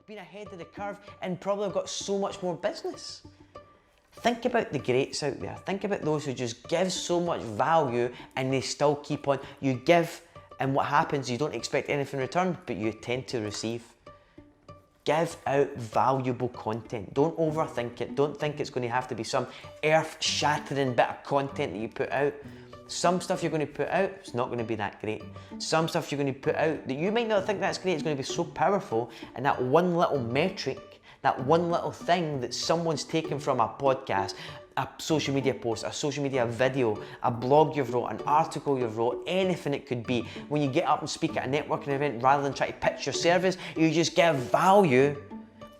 been ahead of the curve and probably have got so much more business. Think about the greats out there. Think about those who just give so much value and they still keep on. You give, and what happens, you don't expect anything in return, but you tend to receive. Give out valuable content. Don't overthink it. Don't think it's going to have to be some earth-shattering bit of content that you put out. Some stuff you're going to put out, it's not going to be that great. Some stuff you're going to put out that you might not think that's great, it's going to be so powerful, and that one little metric, that one little thing that someone's taken from a podcast, a social media post, a social media video, a blog you've wrote, an article you've wrote, anything it could be. When you get up and speak at a networking event, rather than try to pitch your service, you just give value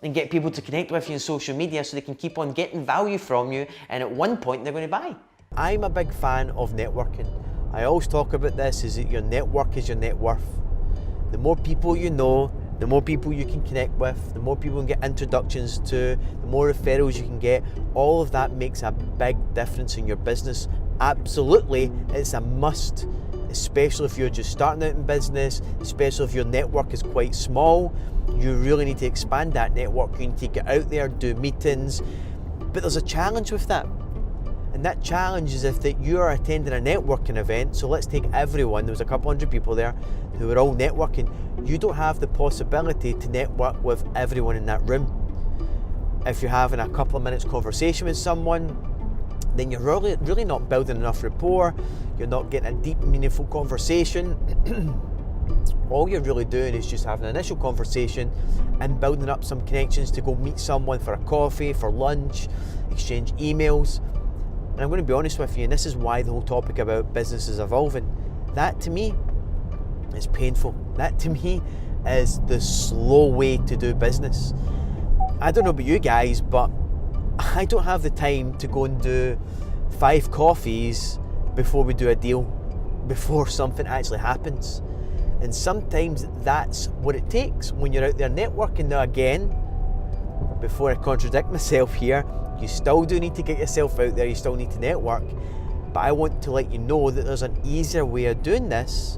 and get people to connect with you on social media so they can keep on getting value from you, and at one point they're going to buy. I'm a big fan of networking. I always talk about this, is that your network is your net worth. The more people you know, the more people you can connect with, the more people you can get introductions to, the more referrals you can get. All of that makes a big difference in your business. Absolutely, it's a must, especially if you're just starting out in business, especially if your network is quite small. You really need to expand that network. You need to get out there, do meetings, but there's a challenge with that. And that challenge is if that you are attending a networking event, so let's take everyone, there was a couple hundred people there who were all networking, you don't have the possibility to network with everyone in that room. If you're having a couple of minutes conversation with someone, then you're really not building enough rapport, you're not getting a deep, meaningful conversation. All you're really doing is just having an initial conversation and building up some connections to go meet someone for a coffee, for lunch, exchange emails. And I'm going to be honest with you, and this is why the whole topic about business is evolving. That to me is painful. That to me is the slow way to do business. I don't know about you guys, but I don't have the time to go and do 5 coffees before we do a deal, before something actually happens. And sometimes that's what it takes when you're out there networking. Now again, before I contradict myself here, you still do need to get yourself out there, you still need to network, but I want to let you know that there's an easier way of doing this,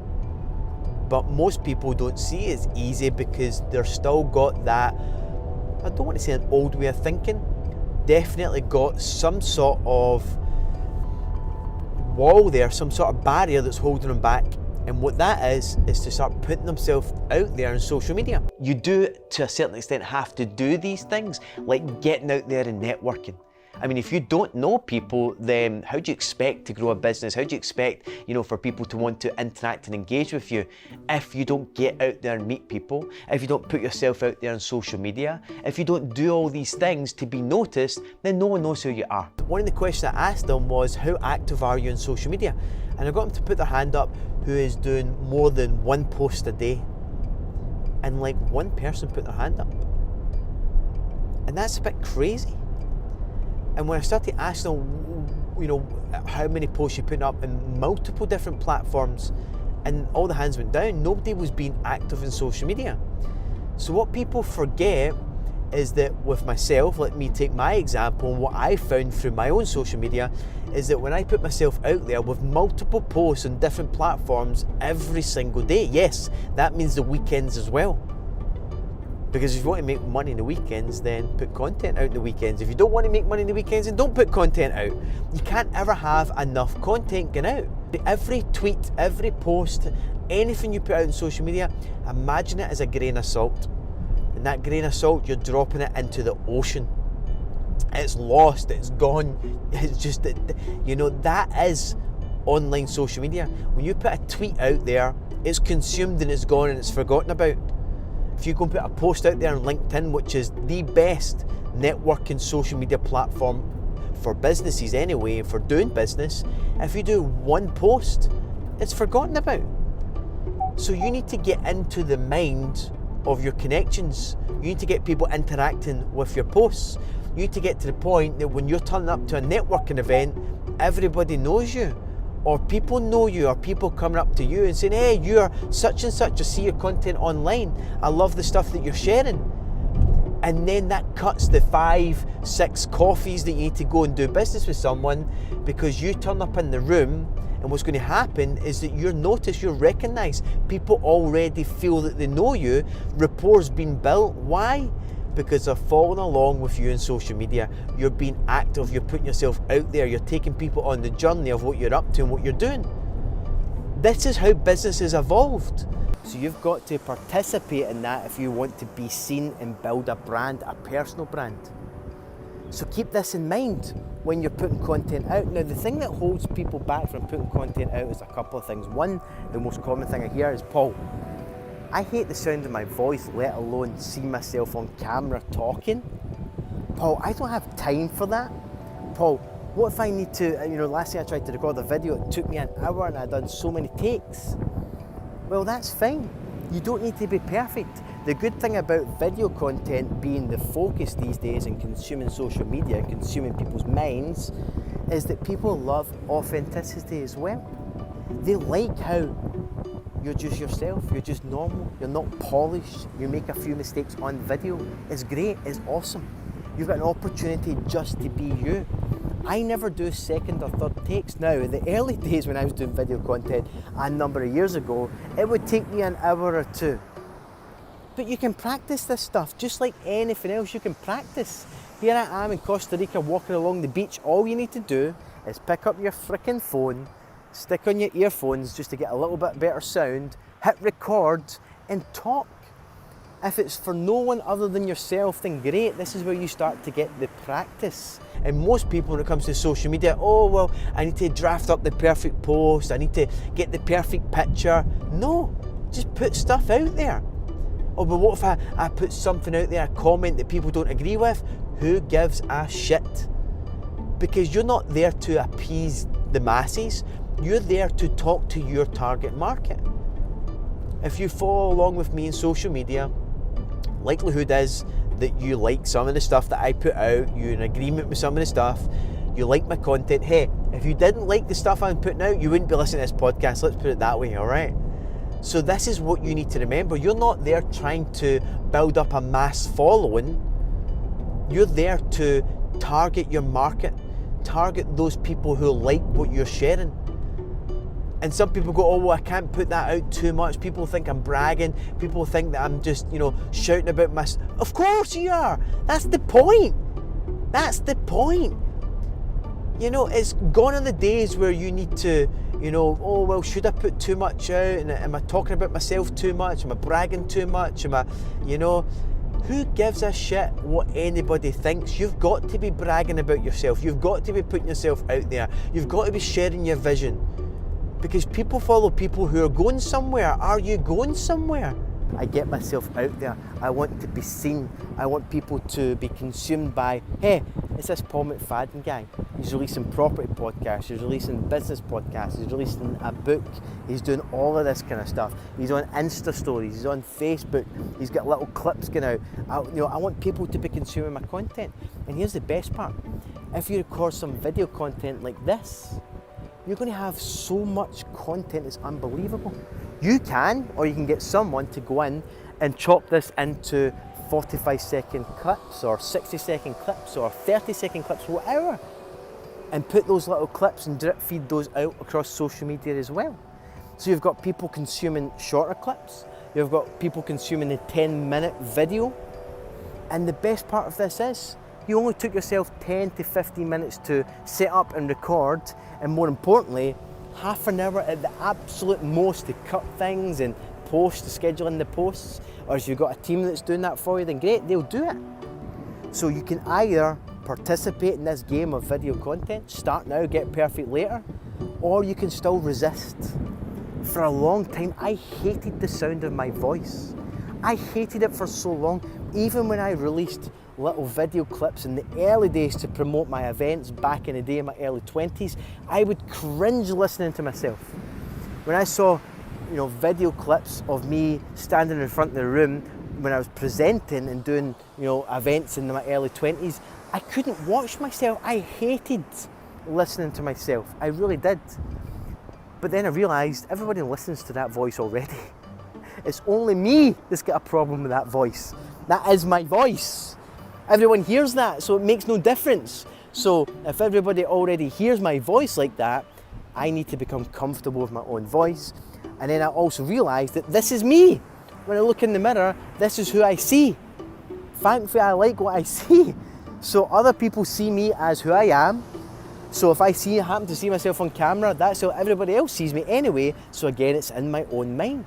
but most people don't see it as easy because they're still got that, I don't want to say an old way of thinking, definitely got some sort of wall there, some sort of barrier that's holding them back. And what that is to start putting themselves out there on social media. You do, to a certain extent, have to do these things, like getting out there and networking. I mean, if you don't know people, then how do you expect to grow a business? How do you expect, for people to want to interact and engage with you if you don't get out there and meet people, if you don't put yourself out there on social media, if you don't do all these things to be noticed, then no one knows who you are. One of the questions I asked them was, how active are you on social media? And I got them to put their hand up who is doing more than 1 post a day. And like 1 person put their hand up. And that's a bit crazy. And when I started asking them, how many posts you're putting up in multiple different platforms, and all the hands went down, nobody was being active in social media. So what people forget is that with myself, let me take my example, and what I found through my own social media is that when I put myself out there with multiple posts on different platforms every single day, yes, that means the weekends as well. Because if you want to make money in the weekends, then put content out in the weekends. If you don't want to make money in the weekends, then don't put content out. You can't ever have enough content going out. Every tweet, every post, anything you put out on social media, imagine it as a grain of salt. And that grain of salt, you're dropping it into the ocean. It's lost, it's gone. It's just, that is online social media. When you put a tweet out there, it's consumed and it's gone and it's forgotten about. If you go and put a post out there on LinkedIn, which is the best networking social media platform for businesses anyway, for doing business, if you do 1 post, it's forgotten about. So you need to get into the mind of your connections. You need to get people interacting with your posts. You need to get to the point that when you're turning up to a networking event, everybody knows you, or people know you, or people coming up to you and saying, hey, you're such and such, I see your content online, I love the stuff that you're sharing. And then that cuts the 5, 6 coffees that you need to go and do business with someone, because you turn up in the room And what's going to happen is that you're noticed, you're recognised. People already feel that they know you. Rapport's been built. Why? Because they're following along with you in social media. You're being active, you're putting yourself out there, you're taking people on the journey of what you're up to and what you're doing. This is how business has evolved. So you've got to participate in that if you want to be seen and build a brand, a personal brand. So keep this in mind when you're putting content out. Now, the thing that holds people back from putting content out is a couple of things. One, the most common thing I hear is, Paul, I hate the sound of my voice, let alone see myself on camera talking. Paul, I don't have time for that. Paul, what if I need to, last time I tried to record a video, it took me an hour and I'd done so many takes. Well, that's fine. You don't need to be perfect. The good thing about video content being the focus these days in consuming social media and consuming people's minds is that people love authenticity as well. They like how you're just yourself, you're just normal, you're not polished, you make a few mistakes on video. It's great, it's awesome. You've got an opportunity just to be you. I never do second or third takes now. In the early days when I was doing video content a number of years ago, it would take me an hour or two. But you can practice this stuff, just like anything else you can practice. Here I am in Costa Rica walking along the beach. All you need to do is pick up your frickin' phone, stick on your earphones just to get a little bit better sound, hit record and talk. If it's for no one other than yourself, then great. This is where you start to get the practice. And most people, when it comes to social media, oh, well, I need to draft up the perfect post. I need to get the perfect picture. No, just put stuff out there. Oh, but what if I put something out there, a comment that people don't agree with? Who gives a shit? Because you're not there to appease the masses. You're there to talk to your target market. If you follow along with me in social media, likelihood is that you like some of the stuff that I put out, you're in agreement with some of the stuff, you like my content. Hey, if you didn't like the stuff I'm putting out, you wouldn't be listening to this podcast, let's put it that way, all right? So this is what you need to remember. You're not there trying to build up a mass following. You're there to target your market, target those people who like what you're sharing. And some people go, oh, well, I can't put that out too much. People think I'm bragging. People think that I'm just, shouting about my... Of course you are. That's the point. That's the point. It's gone are the days where you need to, oh, well, should I put too much out? And am I talking about myself too much? Am I bragging too much? Am I, who gives a shit what anybody thinks? You've got to be bragging about yourself. You've got to be putting yourself out there. You've got to be sharing your vision. Because people follow people who are going somewhere. Are you going somewhere? I get myself out there. I want to be seen. I want people to be consumed by, hey, it's this Paul McFadden guy. He's releasing property podcasts, he's releasing business podcasts, he's releasing a book, he's doing all of this kind of stuff. He's on Insta stories, he's on Facebook, he's got little clips going out. I want people to be consuming my content. And here's the best part. If you record some video content like this, you're going to have so much content, it's unbelievable. You can, or you can get someone to go in and chop this into 45-second clips or 60-second clips or 30-second clips, whatever, and put those little clips and drip feed those out across social media as well. So you've got people consuming shorter clips, you've got people consuming a 10-minute video, and the best part of this is you only took yourself 10 to 15 minutes to set up and record, and more importantly, half an hour at the absolute most to cut things and post, to schedule in the posts. Or if you've got a team that's doing that for you, then great, they'll do it. So you can either participate in this game of video content, start now, get perfect later, or you can still resist. For a long time, I hated the sound of my voice. I hated it for so long, even when I released little video clips in the early days to promote my events back in the day in my early 20s, I would cringe listening to myself. When I saw, video clips of me standing in front of the room when I was presenting and doing, events in my early 20s, I couldn't watch myself. I hated listening to myself. I really did. But then I realised everybody listens to that voice already. It's only me that's got a problem with that voice. That is my voice. Everyone hears that, so it makes no difference. So if everybody already hears my voice like that, I need to become comfortable with my own voice. And then I also realised that this is me. When I look in the mirror, this is who I see. Thankfully, I like what I see. So other people see me as who I am. So if I happen to see myself on camera, that's how everybody else sees me anyway. So again, it's in my own mind.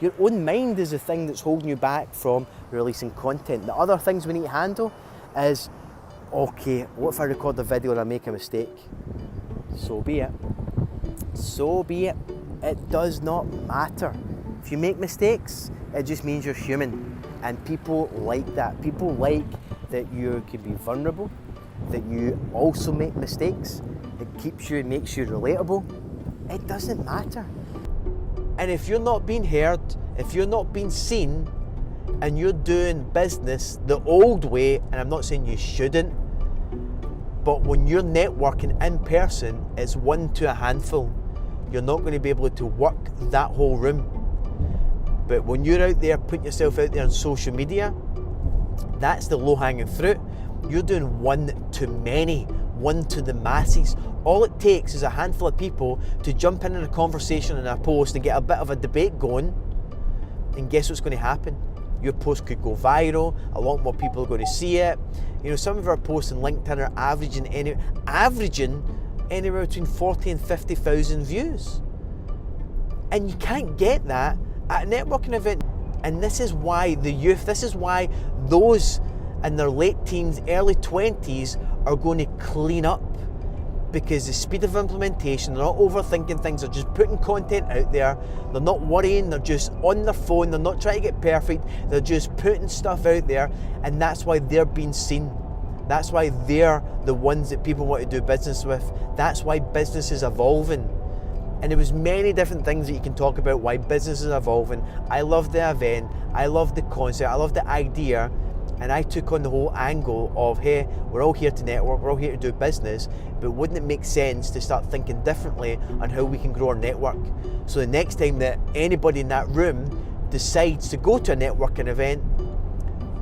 Your own mind is the thing that's holding you back from releasing content. The other things we need to handle is, okay, what if I record a video and I make a mistake? So be it. So be it. It does not matter. If you make mistakes, it just means you're human. And people like that. People like that you can be vulnerable, that you also make mistakes. It makes you relatable. It doesn't matter. And if you're not being heard, if you're not being seen, and you're doing business the old way, and I'm not saying you shouldn't, but when you're networking in person, it's 1 to a handful. You're not going to be able to work that whole room. But when you're out there, putting yourself out there on social media, that's the low-hanging fruit. You're doing 1 to many, 1 to the masses. All it takes is a handful of people to jump in a conversation and a post and get a bit of a debate going, and guess what's going to happen? Your post could go viral, a lot more people are going to see it. You know, some of our posts on LinkedIn are averaging anywhere between 40 and 50,000 views. And you can't get that at a networking event. And this is why the youth, this is why those in their late teens, early 20s are going to clean up, because the speed of implementation, they're not overthinking things, they're just putting content out there, they're not worrying, they're just on their phone, they're not trying to get perfect, they're just putting stuff out there, and that's why they're being seen. That's why they're the ones that people want to do business with. That's why business is evolving. And there was many different things that you can talk about why business is evolving. I love the event, I love the concept, I love the idea, and I took on the whole angle of, hey, we're all here to network, we're all here to do business, but wouldn't it make sense to start thinking differently on how we can grow our network? So the next time that anybody in that room decides to go to a networking event,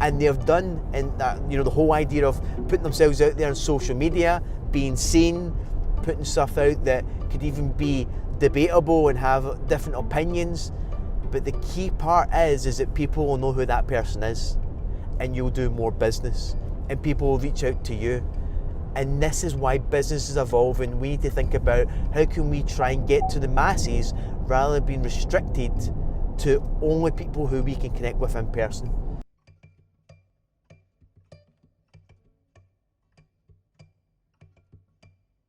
and they've done, and the whole idea of putting themselves out there on social media, being seen, putting stuff out that could even be debatable and have different opinions, but the key part is that people will know who that person is, and you'll do more business, and people will reach out to you. And this is why business is evolving. We need to think about how can we try and get to the masses rather than being restricted to only people who we can connect with in person.